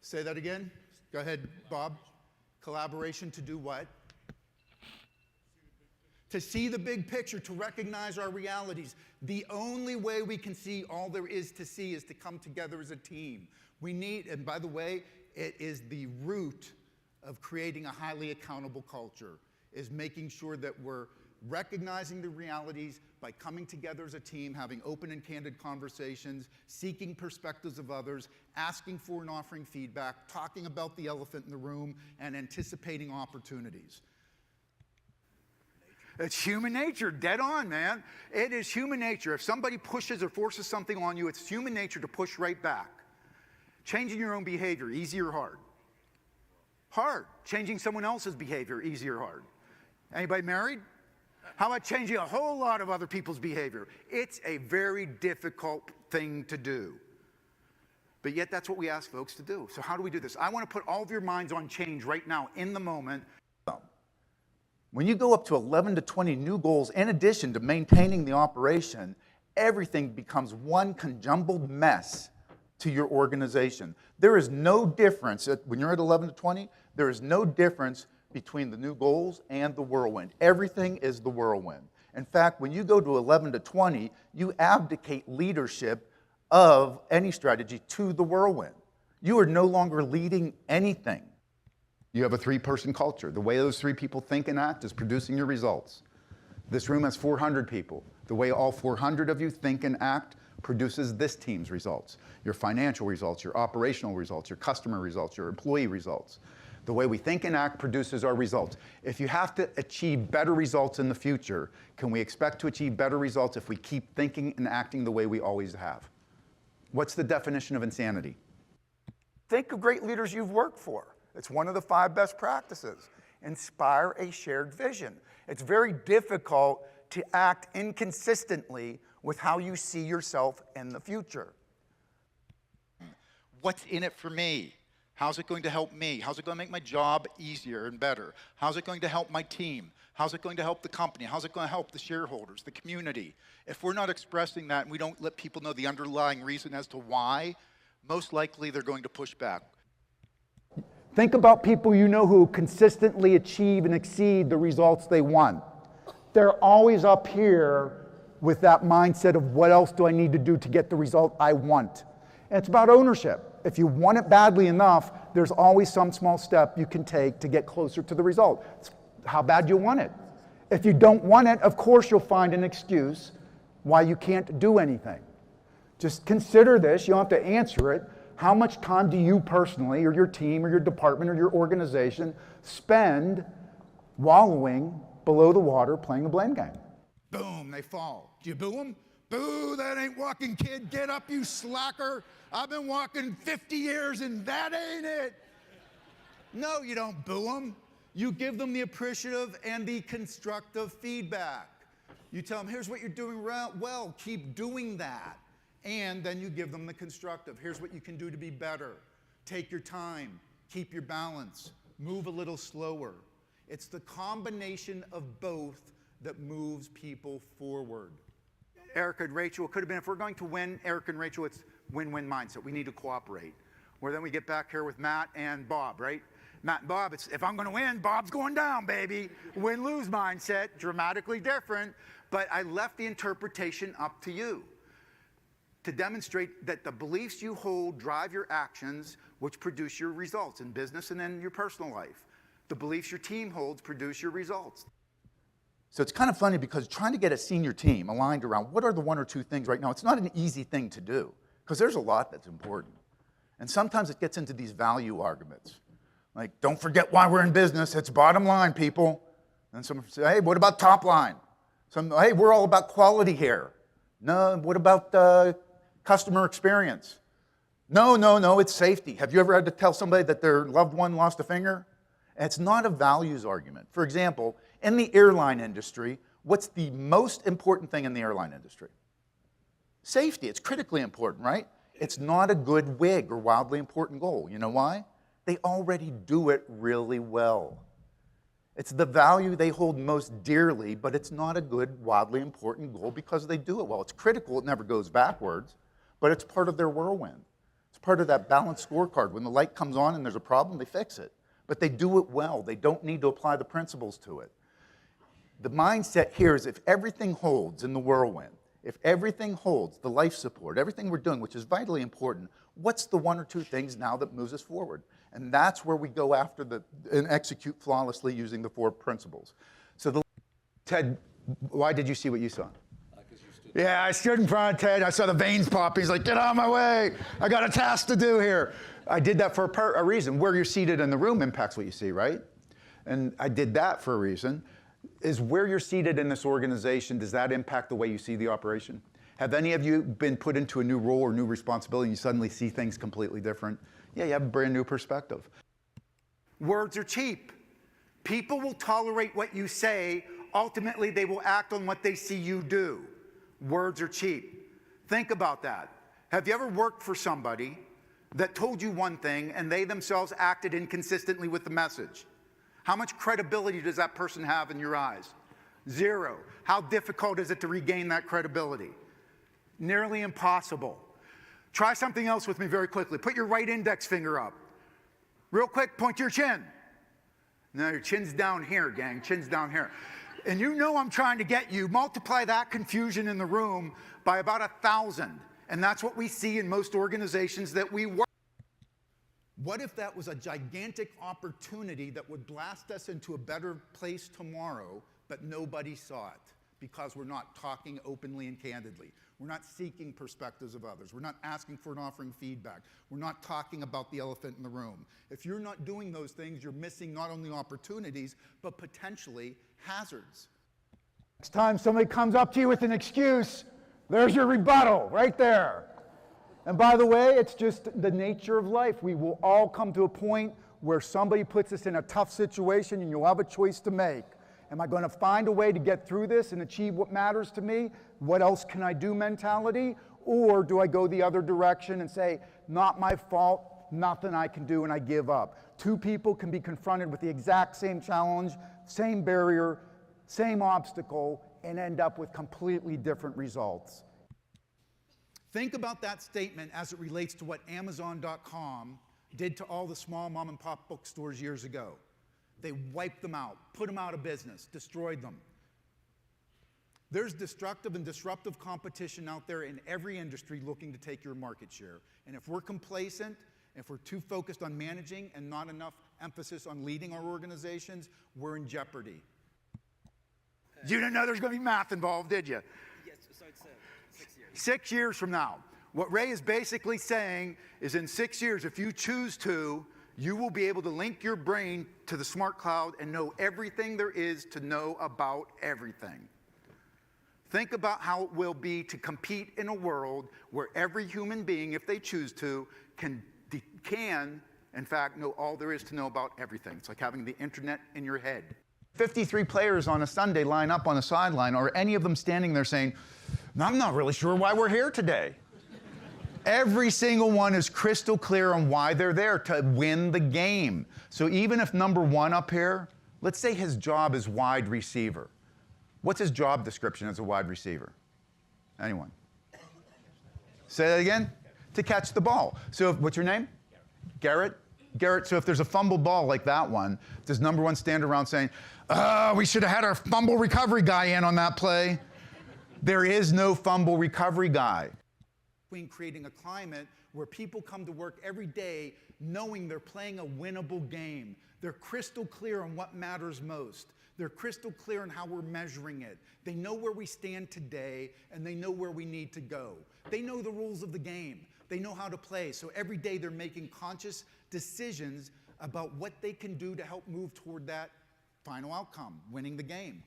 Say that again. Go ahead, Bob. Collaboration to do what? To see the big picture, to recognize our realities. The only way we can see all there is to see is to come together as a team. We need, and by the way, it is the root of creating a highly accountable culture, is making sure that we're recognizing the realities by coming together as a team, having open and candid conversations, seeking perspectives of others, asking for and offering feedback, talking about the elephant in the room, and anticipating opportunities. It's human nature, dead on, man. It is human nature. If somebody pushes or forces something on you, it's human nature to push right back. Changing your own behavior, easy or hard? Hard. Changing someone else's behavior, easy or hard? Anybody married? How about changing a whole lot of other people's behavior? It's a very difficult thing to do. But yet that's what we ask folks to do. So how do we do this? I want to put all of your minds on change right now, in the moment. When you go up to 11 to 20 new goals, in addition to maintaining the operation, everything becomes one conjumbled mess to your organization. There is no difference, when you're at 11 to 20, there is no difference between the new goals and the whirlwind. Everything is the whirlwind. In fact, when you go to 11 to 20, you abdicate leadership of any strategy to the whirlwind. You are no longer leading anything. You have a three-person culture. The way those three people think and act is producing your results. This room has 400 people. The way all 400 of you think and act produces this team's results. Your financial results, your operational results, your customer results, your employee results. The way we think and act produces our results. If you have to achieve better results in the future, can we expect to achieve better results if we keep thinking and acting the way we always have? What's the definition of insanity? Think of great leaders you've worked for. It's one of the 5 best practices. Inspire a shared vision. It's very difficult to act inconsistently with how you see yourself in the future. What's in it for me? How's it going to help me? How's it going to make my job easier and better? How's it going to help my team? How's it going to help the company? How's it going to help the shareholders, the community? If we're not expressing that and we don't let people know the underlying reason as to why, most likely they're going to push back. Think about people you know who consistently achieve and exceed the results they want. They're always up here with that mindset of what else do I need to do to get the result I want. And it's about ownership. If you want it badly enough, there's always some small step you can take to get closer to the result. It's how bad you want it. If you don't want it, of course you'll find an excuse why you can't do anything. Just consider this, you don't have to answer it. How much time do you personally, or your team, or your department, or your organization spend wallowing below the water playing the blame game? Boom, they fall. Do you boo them? Boo, that ain't walking, kid. Get up, you slacker. I've been walking 50 years and that ain't it. No, you don't boo them. You give them the appreciative and the constructive feedback. You tell them, here's what you're doing well, keep doing that. And then you give them the constructive. Here's what you can do to be better. Take your time, keep your balance, move a little slower. It's the combination of both that moves people forward. Erica and Rachel, it could have been, if we're going to win, Erica and Rachel, it's win-win mindset. We need to cooperate. Where then we get back here with Matt and Bob, right? Matt and Bob, it's if I'm going to win, Bob's going down, baby. Win-lose mindset, dramatically different. But I left the interpretation up to you to demonstrate that the beliefs you hold drive your actions, which produce your results in business and in your personal life. The beliefs your team holds produce your results. So it's kind of funny because trying to get a senior team aligned around what are the 1 or 2 things right now, it's not an easy thing to do because there's a lot that's important. And sometimes it gets into these value arguments. Like, don't forget why we're in business, it's bottom line, people. And someone say, hey, what about top line? Some, hey, we're all about quality here. No, what about customer experience? No, it's safety. Have you ever had to tell somebody that their loved one lost a finger? And it's not a values argument. For example, in the airline industry, what's the most important thing in the airline industry? Safety. It's critically important, right? It's not a good wig or wildly important goal. You know why? They already do it really well. It's the value they hold most dearly, but it's not a good, wildly important goal because they do it well. It's critical, it never goes backwards, but it's part of their whirlwind. It's part of that balanced scorecard. When the light comes on and there's a problem, they fix it. But they do it well. They don't need to apply the principles to it. The mindset here is if everything holds in the whirlwind, if everything holds, the life support, everything we're doing, which is vitally important, what's the one or two things now that moves us forward? And that's where we go after and execute flawlessly using the 4 principles. So Ted, why did you see what you saw? Yeah, I stood in front of Ted. I saw the veins popping. He's like, get out of my way. I got a task to do here. I did that for a reason. Where you're seated in the room impacts what you see, right? And I did that for a reason. Is where you're seated in this organization, does that impact the way you see the operation? Have any of you been put into a new role or new responsibility and you suddenly see things completely different? Yeah, you have a brand new perspective. Words are cheap. People will tolerate what you say. Ultimately, they will act on what they see you do. Words are cheap. Think about that. Have you ever worked for somebody that told you one thing and they themselves acted inconsistently with the message? How much credibility does that person have in your eyes? 0. How difficult is it to regain that credibility? Nearly impossible. Try something else with me very quickly. Put your right index finger up. Real quick, point to your chin. No, your chin's down here, gang. Chin's down here. And you know I'm trying to get you. Multiply that confusion in the room by about 1,000. And that's what we see in most organizations that we work. What if that was a gigantic opportunity that would blast us into a better place tomorrow, but nobody saw it because we're not talking openly and candidly. We're not seeking perspectives of others. We're not asking for and offering feedback. We're not talking about the elephant in the room. If you're not doing those things, you're missing not only opportunities, but potentially hazards. Next time somebody comes up to you with an excuse, there's your rebuttal right there. And by the way, it's just the nature of life. We will all come to a point where somebody puts us in a tough situation and you'll have a choice to make. Am I going to find a way to get through this and achieve what matters to me? What else can I do mentality? Or do I go the other direction and say, not my fault, nothing I can do, and I give up? 2 people can be confronted with the exact same challenge, same barrier, same obstacle, and end up with completely different results. Think about that statement as it relates to what Amazon.com did to all the small mom and pop bookstores years ago. They wiped them out, put them out of business, destroyed them. There's destructive and disruptive competition out there in every industry looking to take your market share. And if we're complacent, if we're too focused on managing and not enough emphasis on leading our organizations, we're in jeopardy. You didn't know there's going to be math involved, did you? Yes, so it's 6 years. 6 years from now. What Ray is basically saying is in 6 years, if you choose to, you will be able to link your brain to the smart cloud and know everything there is to know about everything. Think about how it will be to compete in a world where every human being, if they choose to, can in fact, know all there is to know about everything. It's like having the internet in your head. 53 players on a Sunday line up on the sideline, or any of them standing there saying, I'm not really sure why we're here today. Every single one is crystal clear on why they're there, to win the game. So even if number 1 up here, let's say his job is wide receiver. What's his job description as a wide receiver? Anyone? Say that again? To catch the ball. So what's your name? Garrett. Garrett, so if there's a fumbled ball like that one, does number 1 stand around saying, we should have had our fumble recovery guy in on that play? There is no fumble recovery guy. Between creating a climate where people come to work every day knowing they're playing a winnable game. They're crystal clear on what matters most. They're crystal clear on how we're measuring it. They know where we stand today, and they know where we need to go. They know the rules of the game. They know how to play. So every day they're making conscious decisions about what they can do to help move toward that final outcome, winning the game.